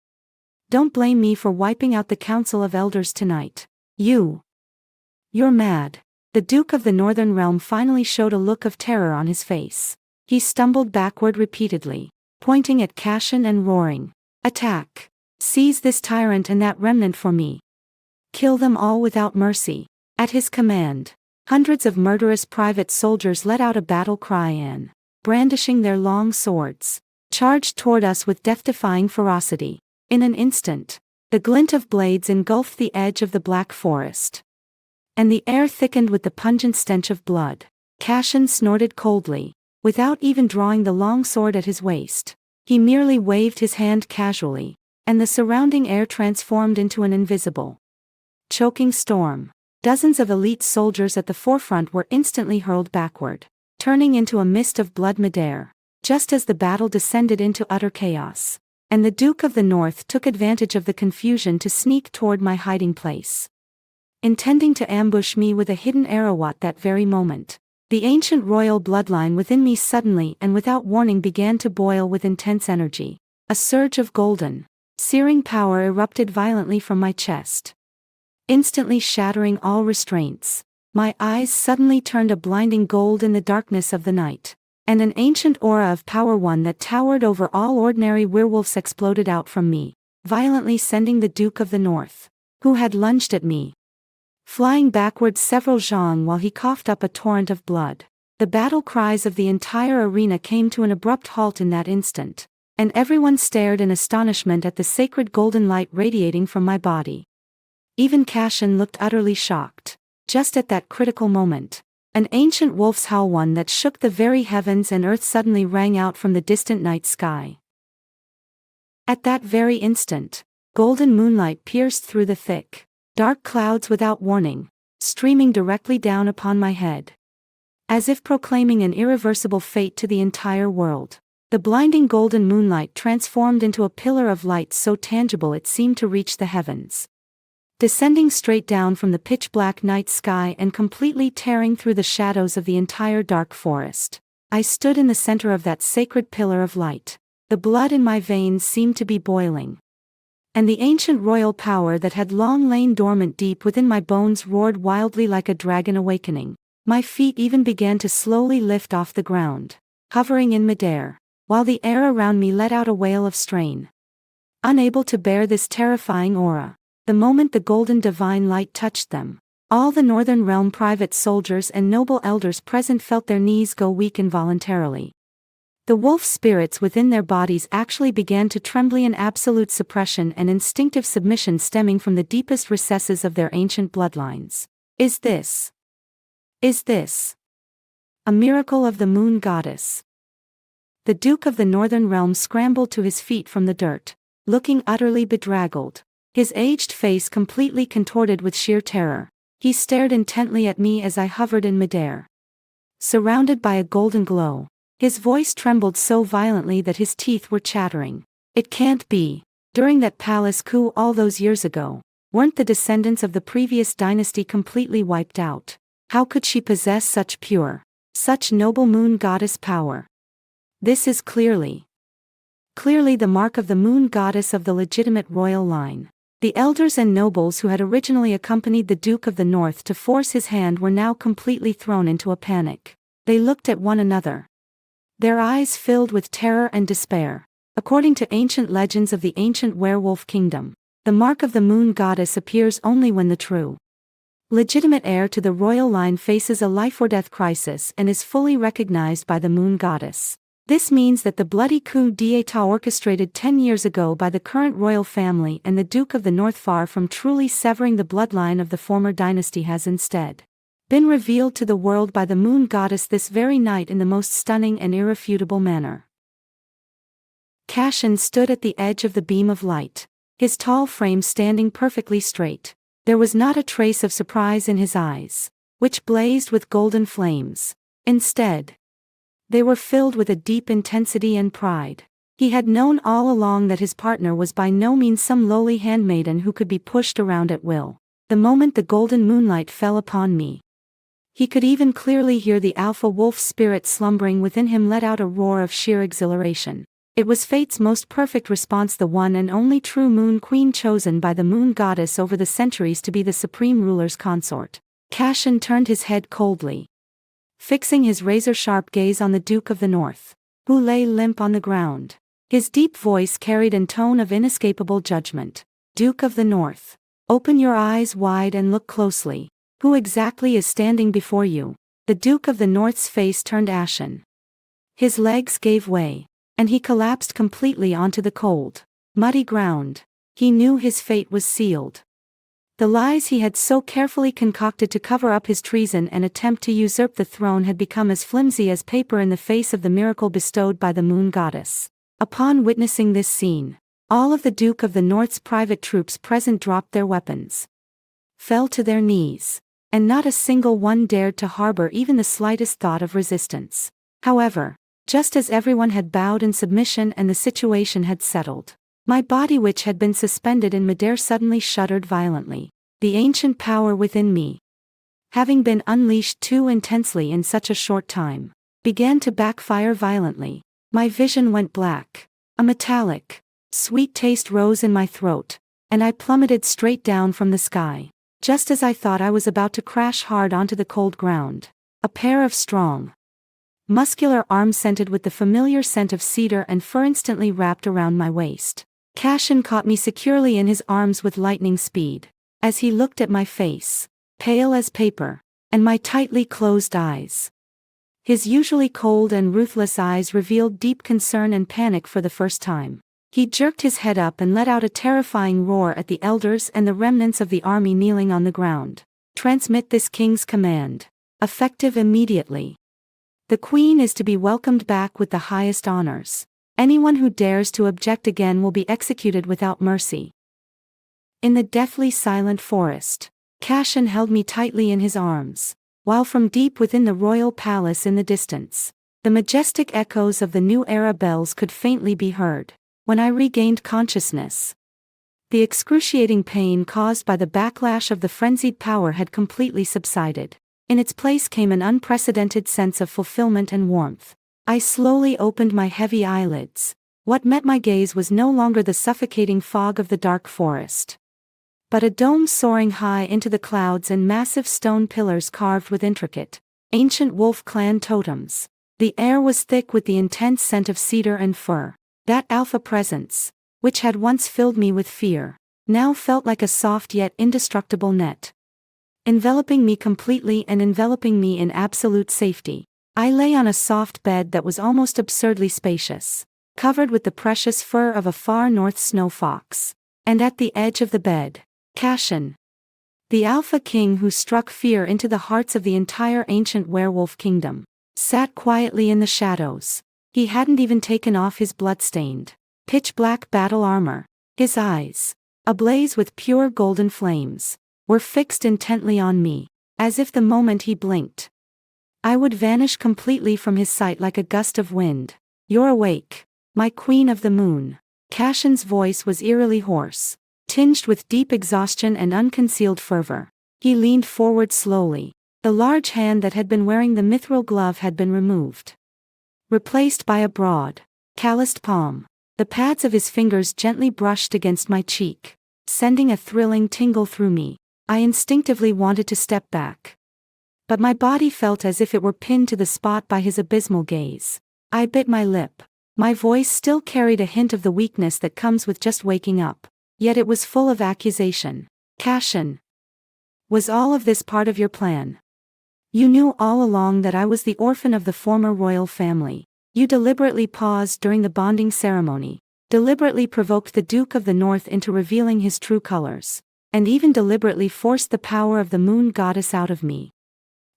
don't blame me for wiping out the Council of Elders tonight. You're mad. The Duke of the Northern Realm finally showed a look of terror on his face. He stumbled backward repeatedly, pointing at Cashin and roaring, "Attack! Seize this tyrant and that remnant for me. Kill them all without mercy." At his command, hundreds of murderous private soldiers let out a battle cry and, brandishing their long swords, charged toward us with death-defying ferocity. In an instant, the glint of blades engulfed the edge of the black forest, and the air thickened with the pungent stench of blood. Cashin snorted coldly, without even drawing the long sword at his waist. He merely waved his hand casually, and the surrounding air transformed into an invisible, choking storm. Dozens of elite soldiers at the forefront were instantly hurled backward, turning into a mist of blood midair, just as the battle descended into utter chaos. And the Duke of the North took advantage of the confusion to sneak toward my hiding place, intending to ambush me with a hidden arrow at that very moment. The ancient royal bloodline within me suddenly and without warning began to boil with intense energy. A surge of golden, searing power erupted violently from my chest, instantly shattering all restraints. My eyes suddenly turned a blinding gold in the darkness of the night, and an ancient aura of power, one that towered over all ordinary werewolves, exploded out from me, violently sending the Duke of the North, who had lunged at me, flying backwards several zhang while he coughed up a torrent of blood. The battle cries of the entire arena came to an abrupt halt in that instant, and everyone stared in astonishment at the sacred golden light radiating from my body. Even Cashin looked utterly shocked. Just at that critical moment, an ancient wolf's howl, one that shook the very heavens and earth, suddenly rang out from the distant night sky. At that very instant, golden moonlight pierced through the thick, dark clouds without warning, streaming directly down upon my head. as if proclaiming an irreversible fate to the entire world. The blinding golden moonlight transformed into a pillar of light so tangible it seemed to reach the heavens. Descending straight down from the pitch-black night sky and completely tearing through the shadows of the entire dark forest. I stood in the center of that sacred pillar of light. The blood in my veins seemed to be boiling. And the ancient royal power that had long lain dormant deep within my bones roared wildly like a dragon awakening. My feet even began to slowly lift off the ground, hovering in midair, while the air around me let out a wail of strain. Unable to bear this terrifying aura, the moment the golden divine light touched them, all the Northern Realm private soldiers and noble elders present felt their knees go weak involuntarily. The wolf spirits within their bodies actually began to tremble in absolute suppression and instinctive submission stemming from the deepest recesses of their ancient bloodlines. Is this a miracle of the moon goddess? The Duke of the Northern Realm scrambled to his feet from the dirt, looking utterly bedraggled, his aged face completely contorted with sheer terror. He stared intently at me as I hovered in midair, surrounded by a golden glow. His voice trembled so violently that his teeth were chattering. It can't be. During that palace coup all those years ago, weren't the descendants of the previous dynasty completely wiped out? How could she possess such pure, such noble moon goddess power? This is clearly the mark of the moon goddess of the legitimate royal line. The elders and nobles who had originally accompanied the Duke of the North to force his hand were now completely thrown into a panic. They looked at one another, their eyes filled with terror and despair. According to ancient legends of the ancient werewolf kingdom, the mark of the moon goddess appears only when the true, legitimate heir to the royal line faces a life-or-death crisis and is fully recognized by the moon goddess. This means that the bloody coup d'état orchestrated 10 years ago by the current royal family and the Duke of the North, far from truly severing the bloodline of the former dynasty, has instead been revealed to the world by the moon goddess this very night in the most stunning and irrefutable manner. Cashin stood at the edge of the beam of light, his tall frame standing perfectly straight. There was not a trace of surprise in his eyes, which blazed with golden flames. Instead, they were filled with a deep intensity and pride. He had known all along that his partner was by no means some lowly handmaiden who could be pushed around at will. The moment the golden moonlight fell upon me, he could even clearly hear the alpha wolf spirit slumbering within him let out a roar of sheer exhilaration. It was fate's most perfect response, the one and only true moon queen chosen by the moon goddess over the centuries to be the supreme ruler's consort. Cashin turned his head coldly, fixing his razor-sharp gaze on the Duke of the North, who lay limp on the ground. His deep voice carried a tone of inescapable judgment. Duke of the North, open your eyes wide and look closely. Who exactly is standing before you? The Duke of the North's face turned ashen. His legs gave way, and he collapsed completely onto the cold, muddy ground. He knew his fate was sealed. The lies he had so carefully concocted to cover up his treason and attempt to usurp the throne had become as flimsy as paper in the face of the miracle bestowed by the moon goddess. Upon witnessing this scene, all of the Duke of the North's private troops present dropped their weapons, fell to their knees, and not a single one dared to harbor even the slightest thought of resistance. However, just as everyone had bowed in submission and the situation had settled, my body, which had been suspended in midair, suddenly shuddered violently. The ancient power within me, having been unleashed too intensely in such a short time, began to backfire violently. My vision went black. A metallic, sweet taste rose in my throat, and I plummeted straight down from the sky. Just as I thought I was about to crash hard onto the cold ground, a pair of strong, muscular arms scented with the familiar scent of cedar and fir instantly wrapped around my waist. Cashin caught me securely in his arms with lightning speed. As he looked at my face, pale as paper, and my tightly closed eyes, his usually cold and ruthless eyes revealed deep concern and panic for the first time. He jerked his head up and let out a terrifying roar at the elders and the remnants of the army kneeling on the ground. Transmit this king's command. Effective immediately. The queen is to be welcomed back with the highest honors. Anyone who dares to object again will be executed without mercy. In the deathly silent forest, Cashin held me tightly in his arms, while from deep within the royal palace in the distance, the majestic echoes of the new era bells could faintly be heard. When I regained consciousness, the excruciating pain caused by the backlash of the frenzied power had completely subsided. In its place came an unprecedented sense of fulfillment and warmth. I slowly opened my heavy eyelids. What met my gaze was no longer the suffocating fog of the dark forest, but a dome soaring high into the clouds and massive stone pillars carved with intricate, ancient wolf clan totems. The air was thick with the intense scent of cedar and fir. That alpha presence, which had once filled me with fear, now felt like a soft yet indestructible net, enveloping me completely and enveloping me in absolute safety. I lay on a soft bed that was almost absurdly spacious, covered with the precious fur of a far north snow fox. And at the edge of the bed, Cashin, the Alpha King who struck fear into the hearts of the entire ancient werewolf kingdom, sat quietly in the shadows. He hadn't even taken off his blood-stained, pitch-black battle armor. His eyes, ablaze with pure golden flames, were fixed intently on me, as if the moment he blinked, I would vanish completely from his sight like a gust of wind. "You're awake, my queen of the moon." Cashin's voice was eerily hoarse, tinged with deep exhaustion and unconcealed fervor. He leaned forward slowly. The large hand that had been wearing the mithril glove had been removed, replaced by a broad, calloused palm. The pads of his fingers gently brushed against my cheek, sending a thrilling tingle through me. I instinctively wanted to step back, but my body felt as if it were pinned to the spot by his abysmal gaze. I bit my lip. My voice still carried a hint of the weakness that comes with just waking up, yet it was full of accusation. "Cashin, was all of this part of your plan? You knew all along that I was the orphan of the former royal family. You deliberately paused during the bonding ceremony, deliberately provoked the Duke of the North into revealing his true colors, and even deliberately forced the power of the moon goddess out of me."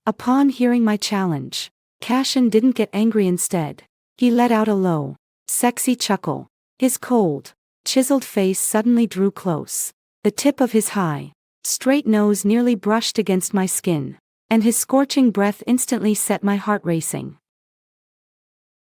Upon hearing my challenge, Cashin didn't get angry. Instead, he let out a low, sexy chuckle. His cold, chiseled face suddenly drew close. The tip of his high, straight nose nearly brushed against my skin, and his scorching breath instantly set my heart racing.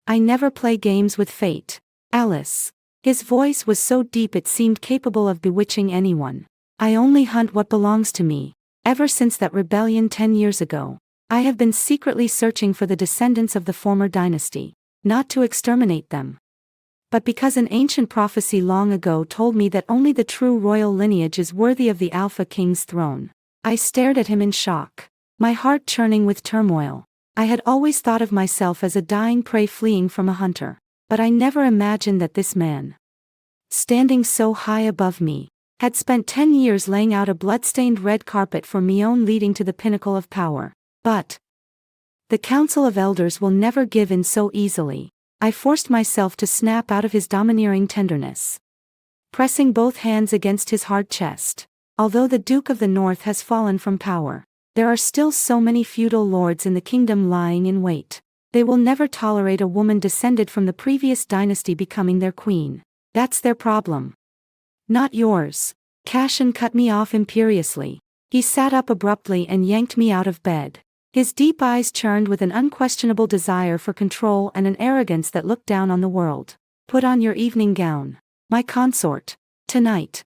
"I never play games with fate, Alice." His voice was so deep it seemed capable of bewitching anyone. "I only hunt what belongs to me. Ever since that rebellion 10 years ago, I have been secretly searching for the descendants of the former dynasty, not to exterminate them, but because an ancient prophecy long ago told me that only the true royal lineage is worthy of the Alpha King's throne." I stared at him in shock, my heart churning with turmoil. I had always thought of myself as a dying prey fleeing from a hunter, but I never imagined that this man, standing so high above me, had spent 10 years laying out a blood-stained red carpet for me own leading to the pinnacle of power. But the Council of Elders will never give in so easily. I forced myself to snap out of his domineering tenderness, pressing both hands against his hard chest. Although the Duke of the North has fallen from power, there are still so many feudal lords in the kingdom lying in wait. They will never tolerate a woman descended from the previous dynasty becoming their queen. That's their problem, not yours. Cashin cut me off imperiously. He sat up abruptly and yanked me out of bed. His deep eyes churned with an unquestionable desire for control and an arrogance that looked down on the world. "Put on your evening gown, my consort. Tonight,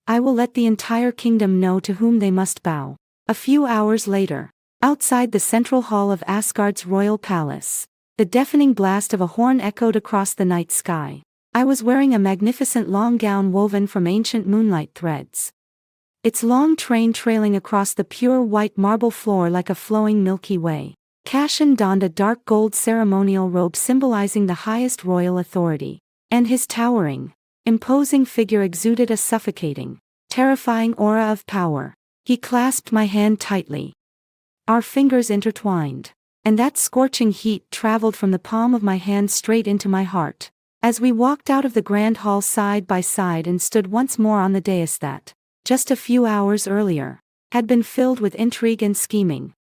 I will let the entire kingdom know to whom they must bow." A few hours later, outside the central hall of Asgard's royal palace, the deafening blast of a horn echoed across the night sky. I was wearing a magnificent long gown woven from ancient moonlight threads, its long train trailing across the pure white marble floor like a flowing Milky Way. Cashin donned a dark gold ceremonial robe symbolizing the highest royal authority, and his towering, imposing figure exuded a suffocating, terrifying aura of power. He clasped my hand tightly, our fingers intertwined, and that scorching heat traveled from the palm of my hand straight into my heart. As we walked out of the grand hall side by side and stood once more on the dais that, just a few hours earlier, had been filled with intrigue and scheming.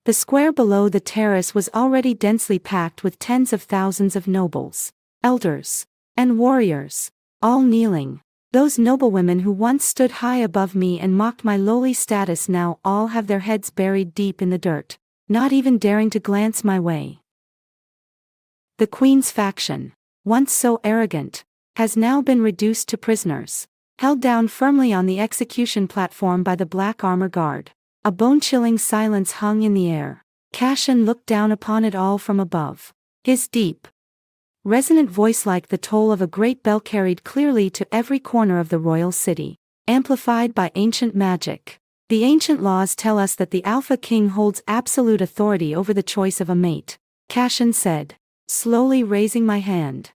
The square below the terrace was already densely packed with tens of thousands of nobles, elders, and warriors, all kneeling. Those noblewomen who once stood high above me and mocked my lowly status now all have their heads buried deep in the dirt, not even daring to glance my way. The Queen's faction, once so arrogant, has now been reduced to prisoners, held down firmly on the execution platform by the black armor guard. A bone-chilling silence hung in the air. Cassian looked down upon it all from above. His deep, resonant voice like the toll of a great bell carried clearly to every corner of the royal city, amplified by ancient magic. The ancient laws tell us that the Alpha King holds absolute authority over the choice of a mate, Cassian said, slowly raising my hand.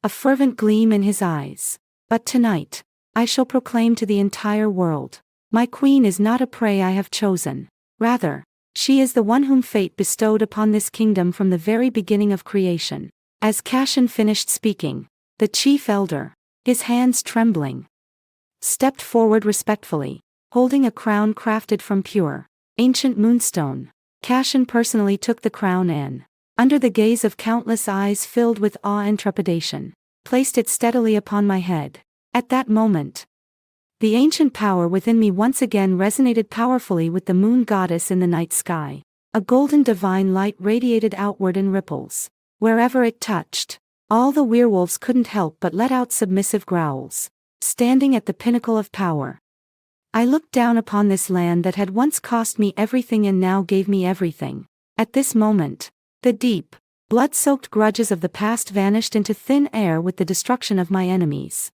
A fervent gleam in his eyes. But tonight, I shall proclaim to the entire world, my queen is not a prey I have chosen. Rather, she is the one whom fate bestowed upon this kingdom from the very beginning of creation. As Cassian finished speaking, the chief elder, his hands trembling, stepped forward respectfully, holding a crown crafted from pure, ancient moonstone. Cassian personally took the crown and, under the gaze of countless eyes filled with awe and trepidation, placed it steadily upon my head. At that moment, the ancient power within me once again resonated powerfully with the moon goddess in the night sky. A golden divine light radiated outward in ripples. Wherever it touched, all the werewolves couldn't help but let out submissive growls. Standing at the pinnacle of power, I looked down upon this land that had once cost me everything and now gave me everything. At this moment, the deep, blood-soaked grudges of the past vanished into thin air with the destruction of my enemies.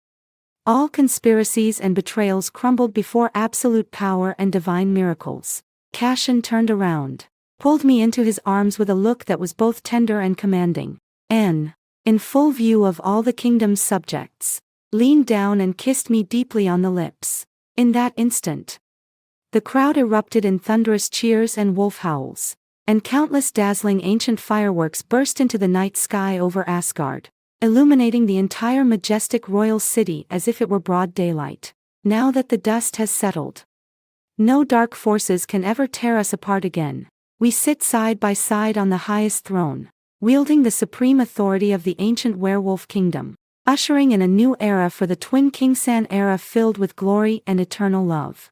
All conspiracies and betrayals crumbled before absolute power and divine miracles. Cassian turned around, pulled me into his arms with a look that was both tender and commanding, and, in full view of all the kingdom's subjects, leaned down and kissed me deeply on the lips. In that instant, the crowd erupted in thunderous cheers and wolf howls, and countless dazzling ancient fireworks burst into the night sky over Asgard, illuminating the entire majestic royal city as if it were broad daylight. Now that the dust has settled, no dark forces can ever tear us apart again. We sit side by side on the highest throne, wielding the supreme authority of the ancient werewolf kingdom, ushering in a new era for the Twin Kingsan era filled with glory and eternal love.